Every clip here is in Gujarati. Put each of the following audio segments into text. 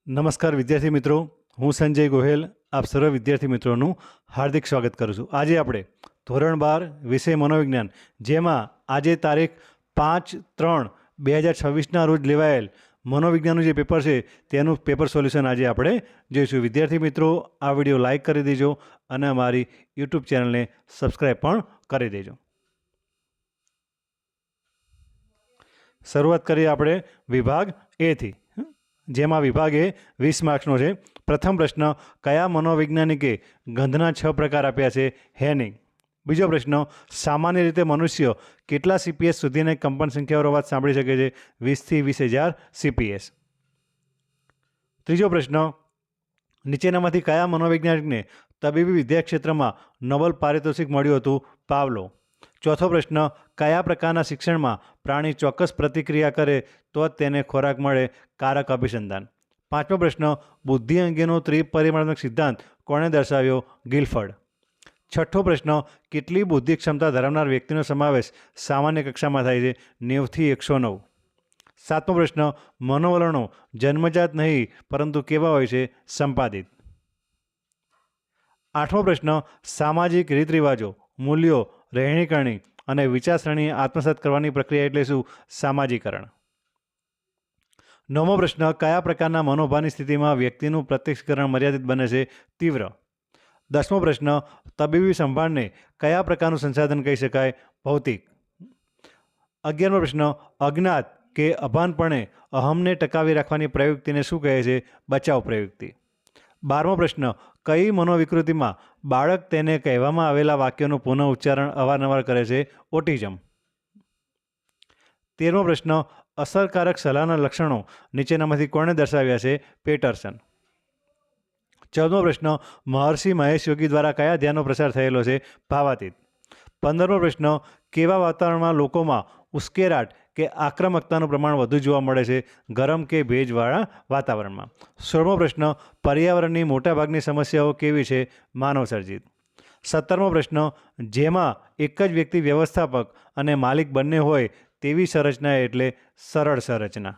નમસ્કાર વિદ્યાર્થી મિત્રો, હું સંજય ગોહેલ આપ સર્વ વિદ્યાર્થી મિત્રોનું હાર્દિક સ્વાગત કરું છું. આજે આપણે ધોરણ 12 વિષય મનોવિજ્ઞાન, જેમાં આજે તારીખ 5/3/2026ના રોજ લેવાયેલ મનોવિજ્ઞાનનું જે પેપર છે તેનું પેપર સોલ્યુશન આજે આપણે જોઈશું. વિદ્યાર્થી મિત્રો, આ વિડીયો લાઇક કરી દેજો અને અમારી યુટ્યુબ ચેનલને સબસ્ક્રાઈબ પણ કરી દેજો. શરૂઆત કરીએ આપણે વિભાગ એથી, જેમાં વિભાગ એ 20 માર્ક્સનો છે. પ્રથમ પ્રશ્ન, કયા મનોવૈજ્ઞાનિકે ગંધના 6 પ્રકાર આપ્યા છે? હેનિંગ. બીજો પ્રશ્ન, સામાન્ય રીતે મનુષ્ય કેટલા CPS સુધીની કંપન સંખ્યાવાળો અવાજ સાંભળી શકે છે? 20 થી 20,000 CPS. ત્રીજો પ્રશ્ન, નીચેનામાંથી કયા મનોવૈજ્ઞાનિકને તબીબી વિદ્યા ક્ષેત્રમાં નોબેલ પારિતોષિક મળ્યું હતું? પાવલો. ચોથો પ્રશ્ન, કયા પ્રકારના શિક્ષણમાં પ્રાણી ચોક્કસ પ્રતિક્રિયા કરે તો જ તેને ખોરાક મળે? કારક અભિસંધાન. પાંચમો પ્રશ્ન, બુદ્ધિ અંગેનો ત્રિપરિમાણાત્મક સિદ્ધાંત કોણે દર્શાવ્યો? ગિલફર્ડ. છઠ્ઠો પ્રશ્ન, કેટલી બુદ્ધિ ક્ષમતા ધરાવનાર વ્યક્તિનો સમાવેશ સામાન્ય કક્ષામાં થાય છે? 90 થી 109. સાતમો પ્રશ્ન, મનોવલણો જન્મજાત નહીં પરંતુ કેવા હોય છે? સંપાદિત. આઠમો પ્રશ્ન, સામાજિક રીત રિવાજો, મૂલ્યો, રહેણીકરણી અને વિચારસરણી આત્મસાત કરવાની પ્રક્રિયા એટલે શું? સામાજિકરણ. નવમો પ્રશ્ન, કયા પ્રકારના મનોભાવની સ્થિતિમાં વ્યક્તિનું પ્રત્યક્ષીકરણ મર્યાદિત બને છે? તીવ્ર. દસમો પ્રશ્ન, તબીબી સંભાળને કયા પ્રકારનું સંસાધન કહી શકાય? ભૌતિક. 11મો પ્રશ્ન, અજ્ઞાત કે અભાનપણે અહમને ટકાવી રાખવાની પ્રયુક્તિને શું કહે છે? બચાવ પ્રયુક્તિ. 12મો પ્રશ્ન, કઈ મનોવિકૃતિમાં બાળક તેને કહેવામાં આવેલા વાક્યોનું પુનઃ ઉચ્ચારણ અવારનવાર કરે છે? ઓટિઝમ. 13મો પ્રશ્ન, અસરકારક સલાહના લક્ષણો નીચેનામાંથી કોણે દર્શાવ્યા છે? પેટરસન. 14મો પ્રશ્ન, મહર્ષિ મહેશ યોગી દ્વારા કયા ધ્યાનનો પ્રસાર થયેલો છે? ભાવાતીત. 15મો પ્રશ્ન, કેવા વાતાવરણમાં લોકોમાં ઉશ્કેરાટ કે આક્રમકતાનું પ્રમાણ વધુ જોવા મળે છે? ગરમ કે ભેજવાળા વાતાવરણમાં. 16મો પ્રશ્ન, પર્યાવરણની મોટાભાગની સમસ્યાઓ કેવી છે? માનવસર્જિત. 17મો પ્રશ્ન, જેમાં એક જ વ્યક્તિ વ્યવસ્થાપક અને માલિક બંને હોય તેવી સંરચના એટલે સરળ સંરચના.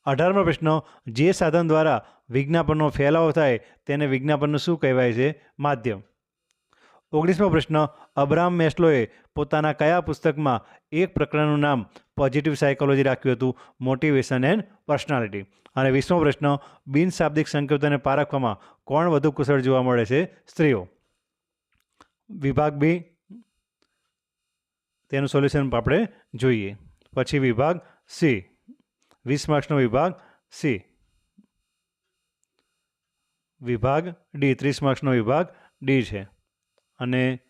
18મો પ્રશ્ન, જે સાધન દ્વારા વિજ્ઞાપનનો ફેલાવો થાય તેને વિજ્ઞાપનનું શું કહેવાય છે? માધ્યમ. 19મો પ્રશ્ન, અબ્રાહમ મેસ્લોએ પોતાના કયા પુસ્તકમાં એક પ્રકરણનું નામ પોઝિટિવ સાયકોલોજી રાખ્યું હતું? Motivation and personality. અને 20મો પ્રશ્ન, બિનશાબ્દિક સંકેતોને પારખવામાં કોણ વધુ કુશળ જોવા મળે છે? સ્ત્રીઓ. વિભાગ બી, તેનું સોલ્યુશન આપણે જોઈએ. પછી વિભાગ સી, 20 માર્ક્સનો વિભાગ સી. વિભાગ ડી, 30 માર્ક્સનો વિભાગ ડી છે અને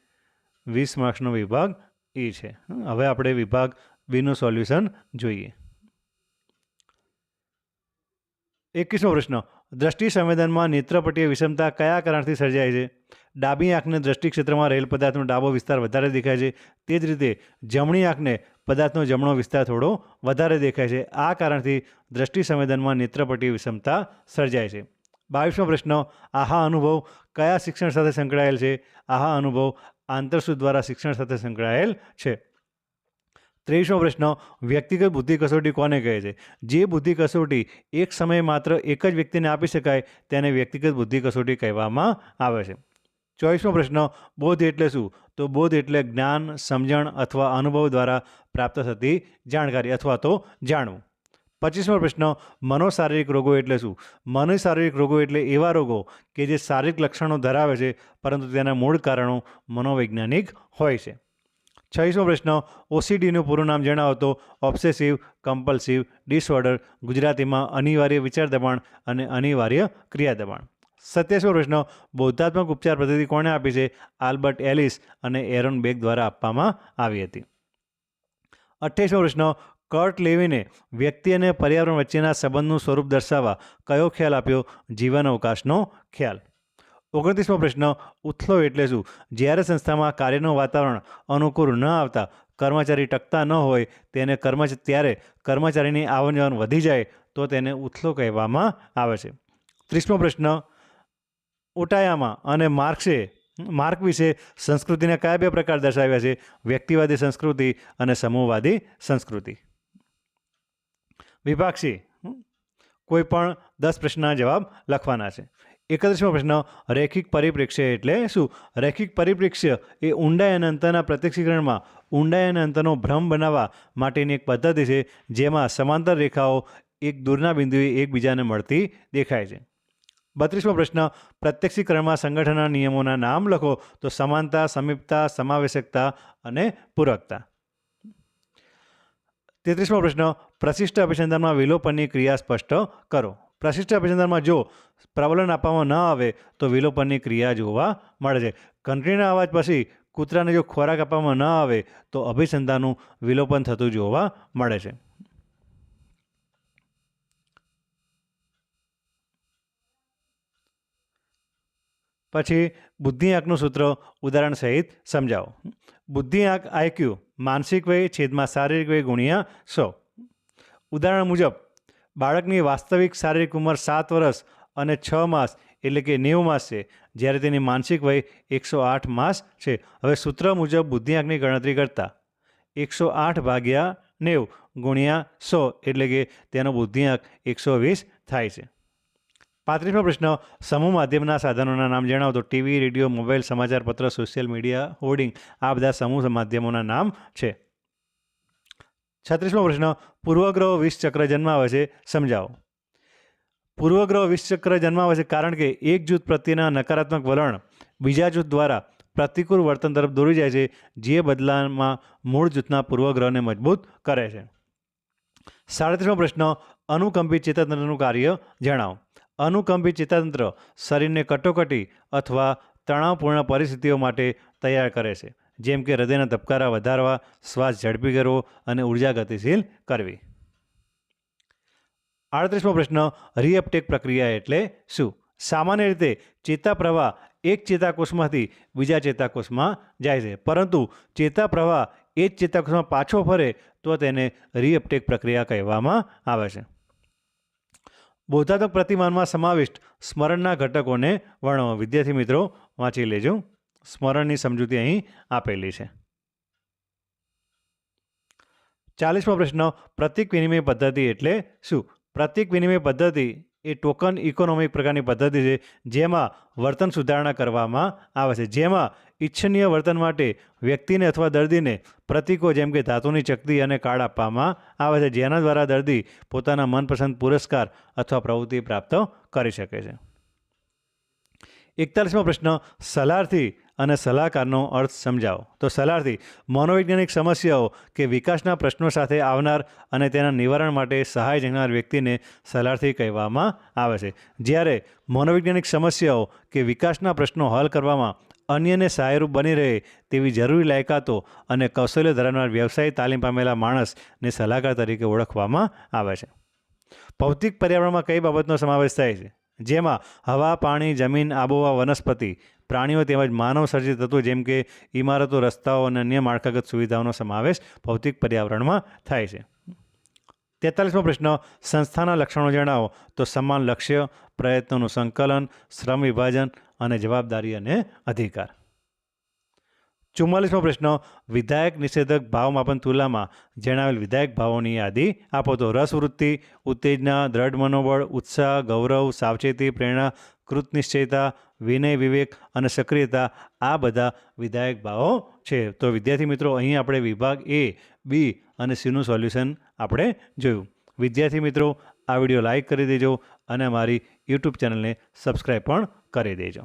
20 માર્ક્સનો વિભાગ ઈ છે. હવે આપણે વિભાગ બીનું સોલ્યુશન જોઈએ. 21મો પ્રશ્ન, દ્રષ્ટિ સંવેદનમાં નેત્રપટીય વિષમતા કયા કારણથી સર્જાય છે? ડાબી આંખને દ્રષ્ટિ ક્ષેત્રમાં રહેલ પદાર્થનો ડાબો વિસ્તાર વધારે દેખાય છે, તે જ રીતે જમણી આંખને પદાર્થનો જમણો વિસ્તાર થોડો વધારે દેખાય છે. આ કારણથી દ્રષ્ટિ સંવેદનમાં નેત્રપટીય વિષમતા સર્જાય છે. 22મો પ્રશ્ન, આહા અનુભવ કયા શિક્ષણ સાથે સંકળાયેલ છે? આહા અનુભવ આંતરસૂઝ દ્વારા શિક્ષણ સાથે સંકળાયેલ છે. 23મો પ્રશ્ન, વ્યક્તિગત બુદ્ધિ કસોટી કોને કહે છે? જે બુદ્ધિ કસોટી એક સમયે માત્ર એક જ વ્યક્તિને આપી શકાય તેને વ્યક્તિગત બુદ્ધિ કસોટી કહેવામાં આવે છે. 24મો પ્રશ્ન, બોધ એટલે શું? તો બોધ એટલે જ્ઞાન, સમજણ અથવા અનુભવ દ્વારા પ્રાપ્ત થતી જાણકારી અથવા તો જાણવું. 25મો પ્રશ્ન, મનોશારીરિક રોગો એટલે શું? મનોશારીરિક રોગો એટલે એવા રોગો કે જે શારીરિક લક્ષણો ધરાવે છે પરંતુ તેના મૂળ કારણો મનોવૈજ્ઞાનિક હોય છે. 26મો પ્રશ્ન, OCDનું પૂરું નામ જણાવો તો? ઓબ્સેસિવ કમ્પલ્સિવ ડિસઓર્ડર, ગુજરાતીમાં અનિવાર્ય વિચાર દબાણ અને અનિવાર્ય ક્રિયા દબાણ. 27મો પ્રશ્ન, બૌદ્ધાત્મક ઉપચાર પદ્ધતિ કોણે આપી છે? આલ્બર્ટ એલિસ અને એરોન બેક દ્વારા આપવામાં આવી હતી. 28મો પ્રશ્ન, કર્ટ લેવિને વ્યક્તિ અને પર્યાવરણ વચ્ચેના સંબંધનું સ્વરૂપ દર્શાવવા કયો ખ્યાલ આપ્યો? જીવન અવકાશનો ખ્યાલ. 29મો પ્રશ્ન, ઉથલો એટલે શું? જ્યારે સંસ્થામાં કાર્યનું વાતાવરણ અનુકૂળ ન આવતા કર્મચારી ટકતા ન હોય ત્યારે કર્મચારીની આવન જાવન વધી જાય તો તેને ઉથલો કહેવામાં આવે છે. 30મો પ્રશ્ન, ઓટાયામા અને માર્ક વિશે સંસ્કૃતિના કયા બે પ્રકાર દર્શાવ્યા છે? વ્યક્તિવાદી સંસ્કૃતિ અને સમૂહવાદી સંસ્કૃતિ. વિભાગ સી, કોઈ પણ 10 પ્રશ્નના જવાબ લખવાના છે. 31મો પ્રશ્ન, રૈખિક પરિપ્રેક્ષ્ય એટલે શું? રૈખિક પરિપ્રેક્ષ્ય એ ઊંડાઈ અને અંતરના પ્રત્યક્ષીકરણમાં ઊંડાઈ અને અંતરનો ભ્રમ બનાવવા માટેની એક પદ્ધતિ છે જેમાં સમાંતર રેખાઓ એક દૂરના બિંદુએ એકબીજાને મળતી દેખાય છે. 32મો પ્રશ્ન, પ્રત્યક્ષીકરણમાં સંગઠનના નિયમોના નામ લખો. તો સમાનતા, સમીપતા, સમાવેશકતા અને પૂરકતા. 33મો પ્રશ્ન, પ્રશિષ્ટ અભિસંધાનમાં વિલોપનની ક્રિયા સ્પષ્ટ કરો. પ્રશિષ્ટ અભિસંધાનમાં જો પ્રબલન આપવામાં ન આવે તો વિલોપનની ક્રિયા જોવા મળે છે. ઘંટડીના અવાજ પછી કૂતરાને જો ખોરાક આપવામાં ન આવે તો અભિસંધાનનું વિલોપન થતું જોવા મળે છે. પછી બુદ્ધિઆંકનું સૂત્ર ઉદાહરણ સહિત સમજાવો. બુદ્ધિઆંક આઈક્યુ માનસિક વય છેદમાં શારીરિક વય ગુણ્યા 100. ઉદાહરણ મુજબ બાળકની વાસ્તવિક શારીરિક ઉંમર 7 વર્ષ અને 6 માસ એટલે કે 90 માસ છે, જ્યારે તેની માનસિક વય 108 માસ છે. હવે સૂત્ર મુજબ બુદ્ધિઆંકની ગણતરી કરતા 108 ભાગ્યા 90 ગુણ્યા 100 એટલે કે તેનો બુદ્ધિઆંક 120 થાય છે. 35મો પ્રશ્ન, સમૂહ માધ્યમના સાધનોના નામ જણાવો. તો ટીવી, રેડિયો, મોબાઈલ, સમાચાર પત્ર, સોશિયલ મીડિયા, હોર્ડિંગ આ બધા સમૂહ માધ્યમોના નામ છે. 36મો પ્રશ્ન, પૂર્વગ્રહો વિષચક્ર જન્માવે છે, સમજાવો. પૂર્વગ્રહો વિષચક્ર જન્માવે છે કારણ કે એક જૂથ પ્રત્યેના નકારાત્મક વલણ બીજા જૂથ દ્વારા પ્રતિકૂળ વર્તન તરફ દોરી જાય છે, જે બદલામાં મૂળ જૂથના પૂર્વગ્રહને મજબૂત કરે છે. 37મો પ્રશ્ન, અનુકંપિત ચેતાતંત્રનું કાર્ય જણાવો. અનુકંપિત ચેતાતંત્ર શરીરને કટોકટી અથવા તણાવપૂર્ણ પરિસ્થિતિઓ માટે તૈયાર કરે છે, જેમ કે હૃદયના ધબકારા વધારવા, શ્વાસ ઝડપી કરવો અને ઉર્જા ગતિશીલ કરવી. 38મો પ્રશ્ન, રીઅપટેક પ્રક્રિયા એટલે શું? સામાન્ય રીતે ચેતાપ્રવાહ એક ચેતાકોષમાંથી બીજા ચેતાકોષમાં જાય છે, પરંતુ ચેતાપ્રવાહ એ જ ચેતાકોષમાં પાછો ફરે તો તેને રીઅપટેક પ્રક્રિયા કહેવામાં આવે છે. બોધાત્મક પ્રતિમાનમાં સમાવિષ્ટ સ્મરણના ઘટકોને વર્ણવો. વિદ્યાર્થી મિત્રો વાંચી લેજો. સ્મરણની સમજૂતી અહીં આપેલી છે. 40મો પ્રશ્ન, પ્રતીક વિનિમય પદ્ધતિ એટલે શું? પ્રતીક વિનિમય પદ્ધતિ એ ટોકન ઇકોનોમિક પ્રકારની પદ્ધતિ છે જેમાં વર્તન સુધારણા કરવામાં આવે છે, જેમાં ઇચ્છનીય વર્તન માટે વ્યક્તિને અથવા દર્દીને પ્રતીકો જેમ કે ધાતુની ચકતી અને કાર્ડ આપવામાં આવે છે, જેના દ્વારા દર્દી પોતાના મનપસંદ પુરસ્કાર અથવા પ્રવૃત્તિ પ્રાપ્ત કરી શકે છે. 41મો પ્રશ્ન, સલાહથી અને સલાહકારનો અર્થ સમજાવો. તો સલાહથી મનોવૈજ્ઞાનિક સમસ્યાઓ કે વિકાસના પ્રશ્નો સાથે આવનાર અને તેના નિવારણ માટે સહાય જણાવનાર વ્યક્તિને સલાહથી કહેવામાં આવે છે, જ્યારે મનોવૈજ્ઞાનિક સમસ્યાઓ કે વિકાસના પ્રશ્નો હલ કરવામાં અન્યને સહાયરૂપ બની રહે તેવી જરૂરી લાયકાતો અને કૌશલ્ય ધરાવનાર વ્યવસાય તાલીમ પામેલા માણસને સલાહકાર તરીકે ઓળખવામાં આવે છે. ભૌતિક પર્યાવરણમાં કઈ બાબતનો સમાવેશ થાય છે? જેમાં હવા, પાણી, જમીન, આબોહવા, વનસ્પતિ, પ્રાણીઓ તેમજ માનવ સર્જિત તત્વો જેમ કે ઇમારતો, રસ્તાઓ અને અન્ય માળખાગત સુવિધાઓનો સમાવેશ ભૌતિક પર્યાવરણમાં થાય છે. 43મો પ્રશ્ન, સંસ્થાના લક્ષણો જણાવો. તો સમાન લક્ષ્ય, પ્રયત્નોનું સંકલન, શ્રમ વિભાજન અને જવાબદારી અને અધિકાર. 44મો પ્રશ્ન, વિધાયક નિષેધક ભાવમાપન તુલનામાં જણાવેલ વિધાયક ભાવોની યાદી આપો. તો રસવૃત્તિ, ઉત્તેજના, દ્રઢ મનોબળ, ઉત્સાહ, ગૌરવ, સાવચેતી, પ્રેરણા, કૃતનિશ્ચયતા, વિનય, વિવેક અને સક્રિયતા આ બધા વિધાયક ભાવો છે. તો વિદ્યાર્થી મિત્રો અહીં આપણે વિભાગ A, B અને Cનું સોલ્યુશન આપણે જોયું. વિદ્યાર્થી મિત્રો આ વિડીયો લાઈક કરી દેજો અને મારી યુટ્યુબ ચેનલને સબસ્ક્રાઈબ પણ કરી દેજો.